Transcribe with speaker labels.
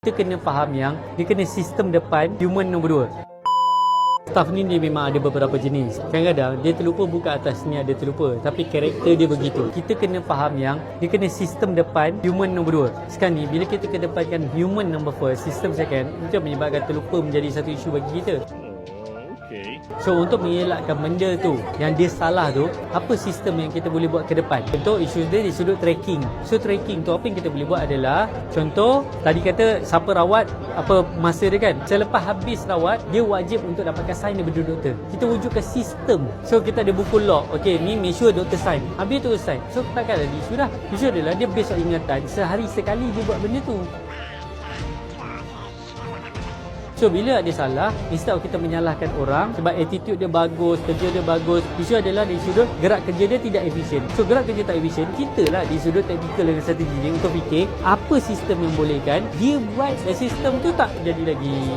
Speaker 1: kita kena faham yang dia kena sistem depan human nombor 2. Staff ni dia memang ada beberapa jenis. Kadang-kadang dia terlupa buka atas ni, ada terlupa. Tapi karakter dia begitu. Kita kena faham yang dia kena sistem depan human nombor 2. Sekarang ni bila kita kedepankan human number 4, sistem second, itu menyebabkan terlupa menjadi satu isu bagi kita. So untuk mengelakkan benda tu yang dia salah tu, apa sistem yang kita boleh buat ke depan? Contoh isu dia di sudut tracking. So tracking tu apa yang kita boleh buat adalah, contoh tadi kata siapa rawat apa masa dia kan, selepas habis rawat dia wajib untuk dapatkan sign daripada doktor. Kita wujudkan sistem. So kita ada buku log. Okey, ni make sure doktor sign. Habis tu sign. So takkan ada isu dah. Isu adalah dia based on ingatan, sehari sekali dia buat benda tu. So bila ada salah, instead of kita menyalahkan orang sebab attitude dia bagus, kerja dia bagus, isu adalah di sudut gerak kerja dia tidak efisien. So gerak kerja tak efisien, kita lah di sudut tactical dengan strategi untuk fikir apa sistem yang bolehkan dia buat dan sistem tu tak jadi lagi.